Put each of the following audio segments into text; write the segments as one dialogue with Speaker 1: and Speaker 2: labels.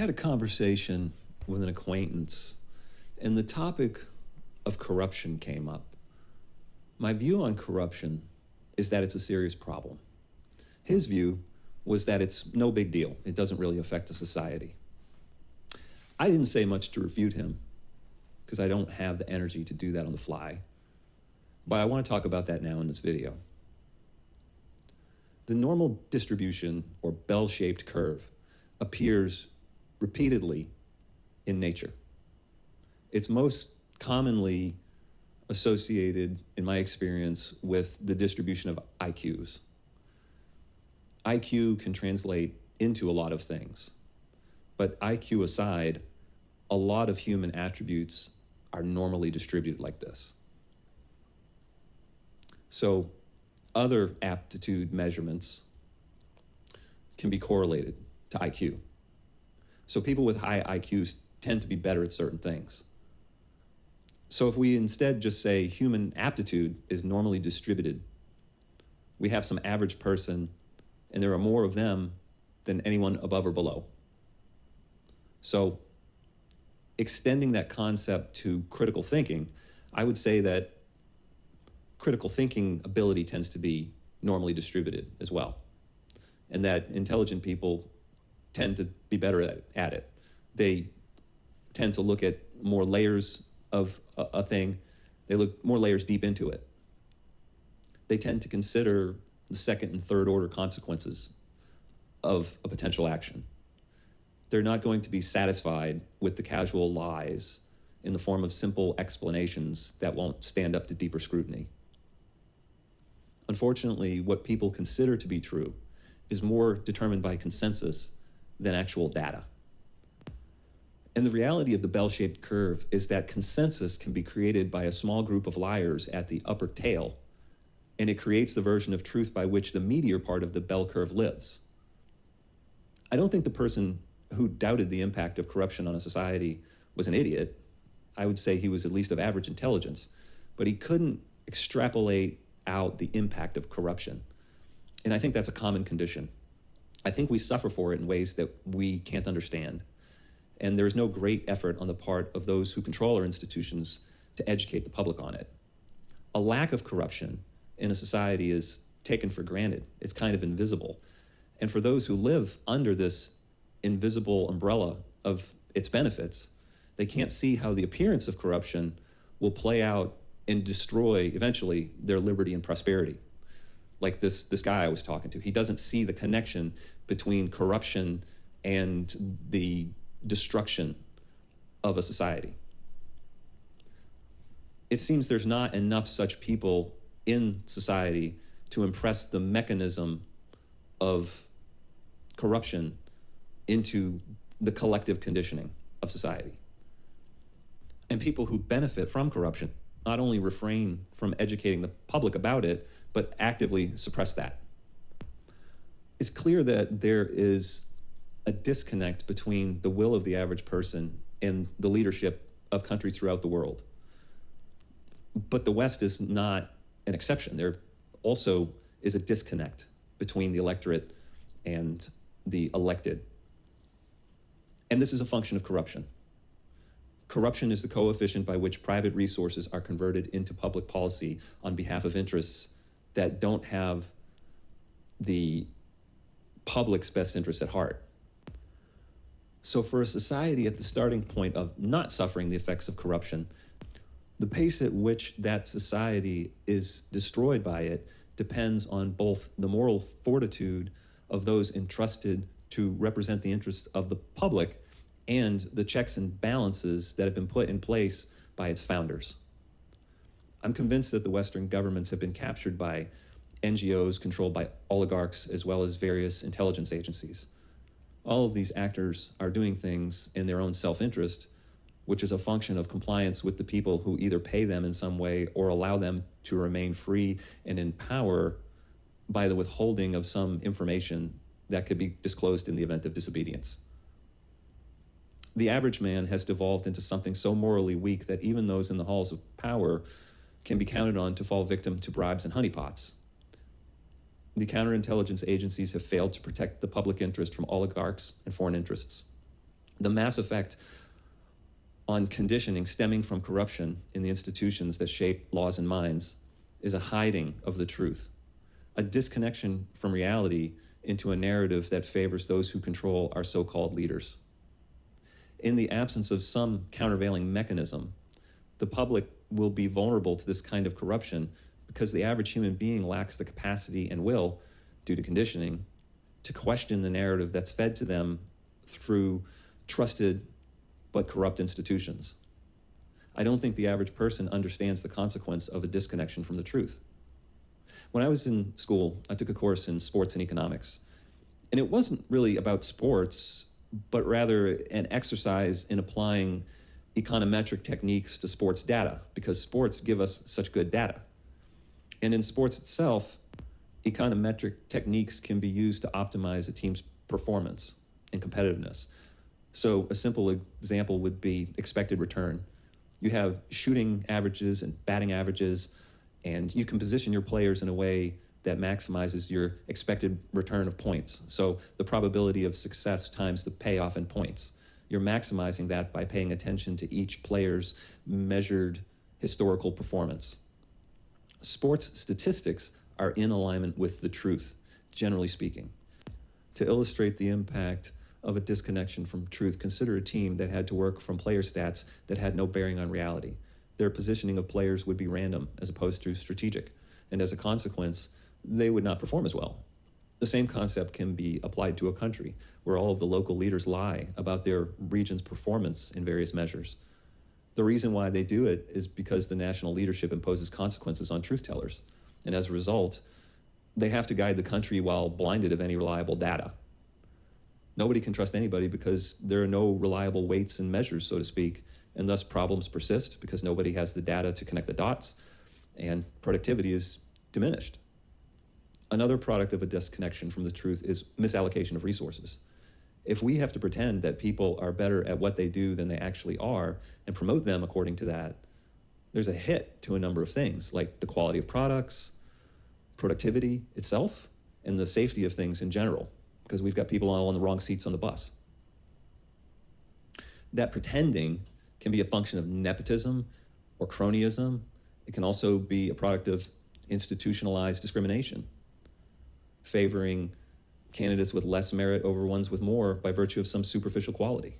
Speaker 1: had a conversation with an acquaintance, and the topic of corruption came up. My view on corruption is that it's a serious problem. His view was that it's no big deal. It doesn't really affect a society. I didn't say much to refute him because I don't have the energy to do that on the fly. But I want to talk about that now in this video. The normal distribution, or bell-shaped curve, appears repeatedly in nature. It's most commonly associated, in my experience, with the distribution of IQs. IQ can translate into a lot of things, but IQ aside, a lot of human attributes are normally distributed like this. So other aptitude measurements can be correlated to IQ. So people with high IQs tend to be better at certain things. So if we instead just say human aptitude is normally distributed, we have some average person and there are more of them than anyone above or below. So extending that concept to critical thinking, I would say that critical thinking ability tends to be normally distributed as well, and that intelligent people tend to be better at it. They tend to look at more layers of a thing. They look more layers deep into it. They tend to consider the second and third order consequences of a potential action. They're not going to be satisfied with the casual lies in the form of simple explanations that won't stand up to deeper scrutiny. Unfortunately, what people consider to be true is more determined by consensus than actual data. And the reality of the bell-shaped curve is that consensus can be created by a small group of liars at the upper tail, and it creates the version of truth by which the meteor part of the bell curve lives. I don't think the person who doubted the impact of corruption on a society was an idiot. I would say he was at least of average intelligence, but he couldn't extrapolate out the impact of corruption. And I think that's a common condition. I think we suffer for it in ways that we can't understand. And there's no great effort on the part of those who control our institutions to educate the public on it. A lack of corruption in a society is taken for granted. It's kind of invisible. And for those who live under this invisible umbrella of its benefits, they can't see how the appearance of corruption will play out and destroy, eventually, their liberty and prosperity. Like this guy I was talking to, he doesn't see the connection between corruption and the destruction of a society. It seems there's not enough such people in society to impress the mechanism of corruption into the collective conditioning of society. And people who benefit from corruption not only refrain from educating the public about it, but actively suppress that. It's clear that there is a disconnect between the will of the average person and the leadership of countries throughout the world. But the West is not an exception. There also is a disconnect between the electorate and the elected. And this is a function of corruption. Corruption is the coefficient by which private resources are converted into public policy on behalf of interests that don't have the public's best interests at heart. So for a society at the starting point of not suffering the effects of corruption, the pace at which that society is destroyed by it depends on both the moral fortitude of those entrusted to represent the interests of the public and the checks and balances that have been put in place by its founders. I'm convinced that the Western governments have been captured by NGOs controlled by oligarchs as well as various intelligence agencies. All of these actors are doing things in their own self-interest, which is a function of compliance with the people who either pay them in some way or allow them to remain free and in power by the withholding of some information that could be disclosed in the event of disobedience. The average man has devolved into something so morally weak that even those in the halls of power can be counted on to fall victim to bribes and honeypots. The counterintelligence agencies have failed to protect the public interest from oligarchs and foreign interests. The mass effect on conditioning stemming from corruption in the institutions that shape laws and minds is a hiding of the truth, a disconnection from reality into a narrative that favors those who control our so-called leaders. In the absence of some countervailing mechanism, the public will be vulnerable to this kind of corruption because the average human being lacks the capacity and will, due to conditioning, to question the narrative that's fed to them through trusted but corrupt institutions. I don't think the average person understands the consequence of a disconnection from the truth. When I was in school, I took a course in sports and economics. And it wasn't really about sports, but rather an exercise in applying econometric techniques to sports data, because sports give us such good data. And in sports itself, econometric techniques can be used to optimize a team's performance and competitiveness. So a simple example would be expected return. You have shooting averages and batting averages, and you can position your players in a way that maximizes your expected return of points. So the probability of success times the payoff in points. You're maximizing that by paying attention to each player's measured historical performance. Sports statistics are in alignment with the truth, generally speaking. To illustrate the impact of a disconnection from truth, consider a team that had to work from player stats that had no bearing on reality. Their positioning of players would be random as opposed to strategic, and as a consequence, they would not perform as well. The same concept can be applied to a country where all of the local leaders lie about their region's performance in various measures. The reason why they do it is because the national leadership imposes consequences on truth tellers, and as a result, they have to guide the country while blinded of any reliable data. Nobody can trust anybody because there are no reliable weights and measures, so to speak, and thus problems persist because nobody has the data to connect the dots, and productivity is diminished. Another product of a disconnection from the truth is misallocation of resources. If we have to pretend that people are better at what they do than they actually are and promote them according to that, there's a hit to a number of things, like the quality of products, productivity itself, and the safety of things in general, because we've got people all on the wrong seats on the bus. That pretending can be a function of nepotism or cronyism. It can also be a product of institutionalized discrimination, favoring candidates with less merit over ones with more by virtue of some superficial quality.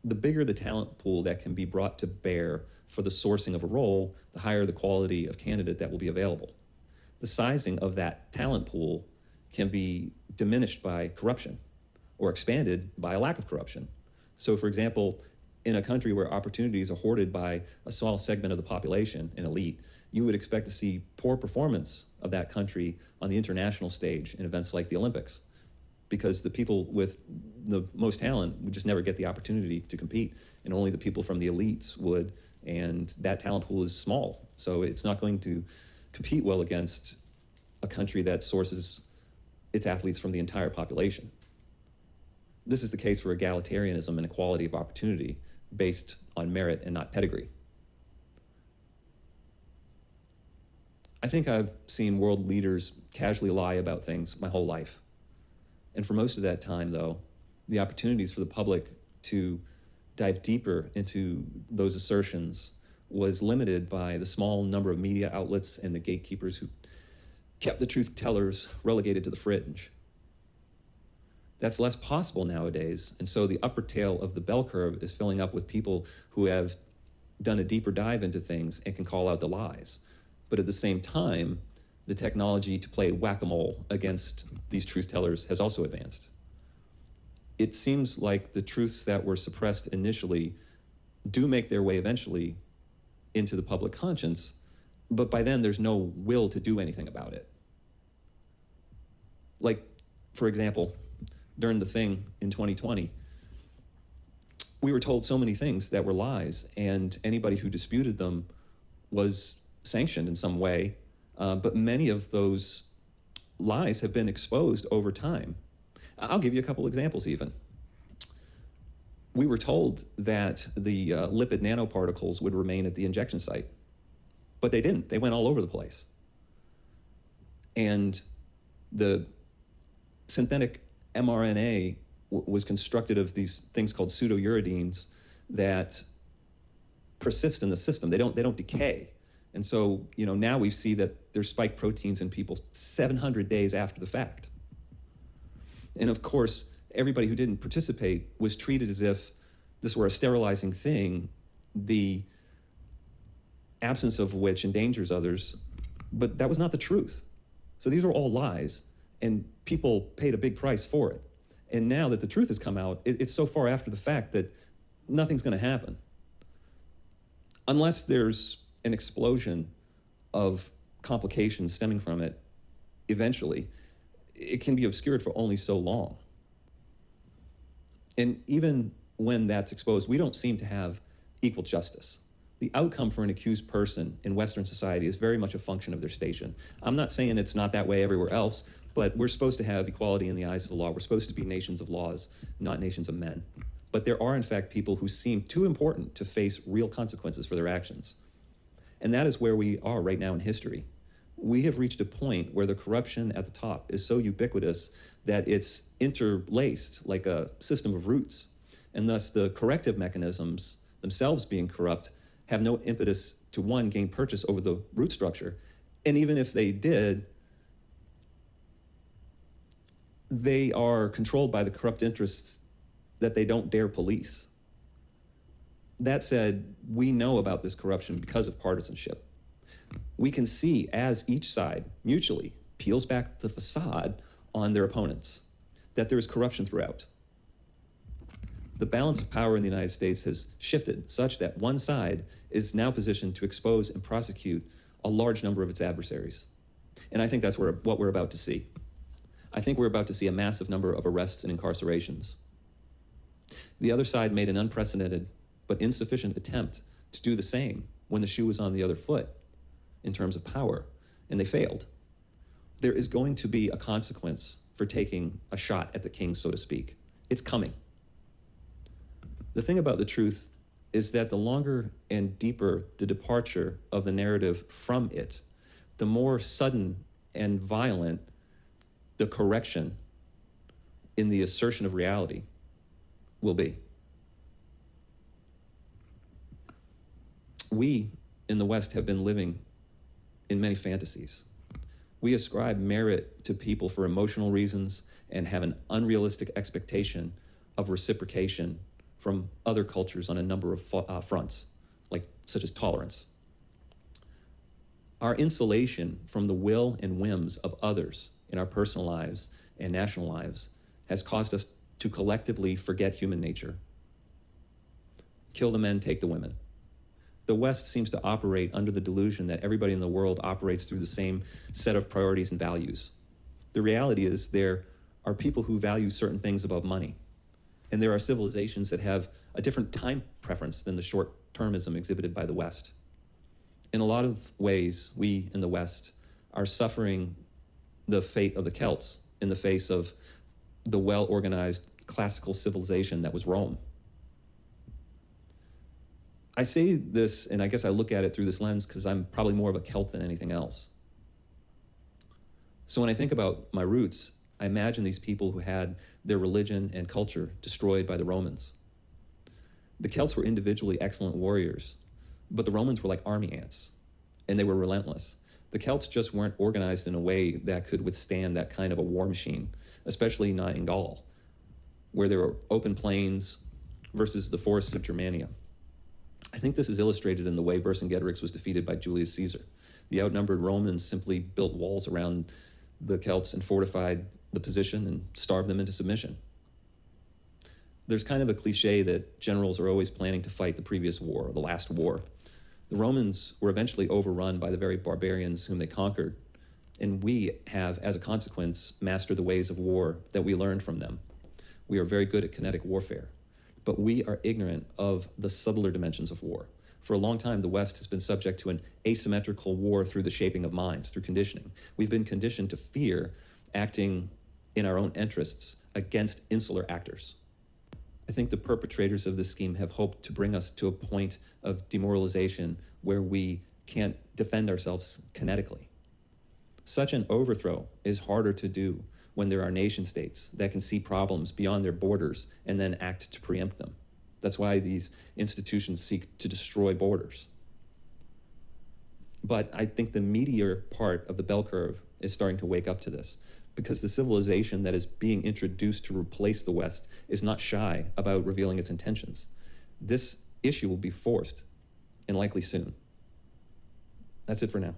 Speaker 1: The bigger the talent pool that can be brought to bear for the sourcing of a role, the higher the quality of candidate that will be available. The sizing of that talent pool can be diminished by corruption or expanded by a lack of corruption. So for example, in a country where opportunities are hoarded by a small segment of the population, an elite, you would expect to see poor performance of that country on the international stage in events like the Olympics, because the people with the most talent would just never get the opportunity to compete, and only the people from the elites would, and that talent pool is small. So it's not going to compete well against a country that sources its athletes from the entire population. This is the case for egalitarianism and equality of opportunity based on merit and not pedigree. I think I've seen world leaders casually lie about things my whole life. And for most of that time, though, the opportunities for the public to dive deeper into those assertions was limited by the small number of media outlets and the gatekeepers who kept the truth tellers relegated to the fringe. That's less possible nowadays, and so the upper tail of the bell curve is filling up with people who have done a deeper dive into things and can call out the lies. But at the same time, the technology to play whack-a-mole against these truth tellers has also advanced. It seems like the truths that were suppressed initially do make their way eventually into the public conscience, but by then there's no will to do anything about it. Like, for example, during the thing in 2020, we were told so many things that were lies, and anybody who disputed them was sanctioned in some way, but many of those lies have been exposed over time. I'll give you a couple examples even. We were told that the lipid nanoparticles would remain at the injection site, but they didn't. They went all over the place. And the synthetic mRNA was constructed of these things called pseudouridines that persist in the system. They don't decay. And so, now we see that there's spike proteins in people 700 days after the fact. And of course, everybody who didn't participate was treated as if this were a sterilizing thing, the absence of which endangers others. But that was not the truth. So these were all lies, and people paid a big price for it. And now that the truth has come out, it's so far after the fact that nothing's going to happen. Unless there's an explosion of complications stemming from it, eventually, it can be obscured for only so long. And even when that's exposed, we don't seem to have equal justice. The outcome for an accused person in Western society is very much a function of their station. I'm not saying it's not that way everywhere else, but we're supposed to have equality in the eyes of the law. We're supposed to be nations of laws, not nations of men. But there are, in fact, people who seem too important to face real consequences for their actions. And that is where we are right now in history. We have reached a point where the corruption at the top is so ubiquitous that it's interlaced like a system of roots. And thus the corrective mechanisms themselves being corrupt have no impetus to, one, gain purchase over the root structure. And even if they did, they are controlled by the corrupt interests that they don't dare police. That said, we know about this corruption because of partisanship. We can see as each side mutually peels back the facade on their opponents that there is corruption throughout. The balance of power in the United States has shifted such that one side is now positioned to expose and prosecute a large number of its adversaries. And I think that's what we're about to see. I think we're about to see a massive number of arrests and incarcerations. The other side made an unprecedented but insufficient attempt to do the same when the shoe was on the other foot in terms of power, and they failed. There is going to be a consequence for taking a shot at the king, so to speak. It's coming. The thing about the truth is that the longer and deeper the departure of the narrative from it, the more sudden and violent the correction in the assertion of reality will be. We in the West have been living in many fantasies. We ascribe merit to people for emotional reasons and have an unrealistic expectation of reciprocation from other cultures on a number of fronts, such as tolerance. Our insulation from the will and whims of others in our personal lives and national lives has caused us to collectively forget human nature. Kill the men, take the women. The West seems to operate under the delusion that everybody in the world operates through the same set of priorities and values. The reality is there are people who value certain things above money. And there are civilizations that have a different time preference than the short-termism exhibited by the West. In a lot of ways, we in the West are suffering the fate of the Celts in the face of the well-organized classical civilization that was Rome. I say this, and I guess I look at it through this lens because I'm probably more of a Celt than anything else. So when I think about my roots, I imagine these people who had their religion and culture destroyed by the Romans. The Celts were individually excellent warriors, but the Romans were like army ants, and they were relentless. The Celts just weren't organized in a way that could withstand that kind of a war machine, especially not in Gaul, where there were open plains versus the forests of Germania. I think this is illustrated in the way Vercingetorix was defeated by Julius Caesar. The outnumbered Romans simply built walls around the Celts and fortified the position and starved them into submission. There's kind of a cliche that generals are always planning to fight the previous war or the last war. The Romans were eventually overrun by the very barbarians whom they conquered, and we have, as a consequence, mastered the ways of war that we learned from them. We are very good at kinetic warfare, but we are ignorant of the subtler dimensions of war. For a long time, the West has been subject to an asymmetrical war through the shaping of minds, through conditioning. We've been conditioned to fear acting in our own interests against insular actors. I think the perpetrators of this scheme have hoped to bring us to a point of demoralization where we can't defend ourselves kinetically. Such an overthrow is harder to do when there are nation states that can see problems beyond their borders and then act to preempt them. That's why these institutions seek to destroy borders. But I think the meteor part of the bell curve is starting to wake up to this, because the civilization that is being introduced to replace the West is not shy about revealing its intentions. This issue will be forced, and likely soon. That's it for now.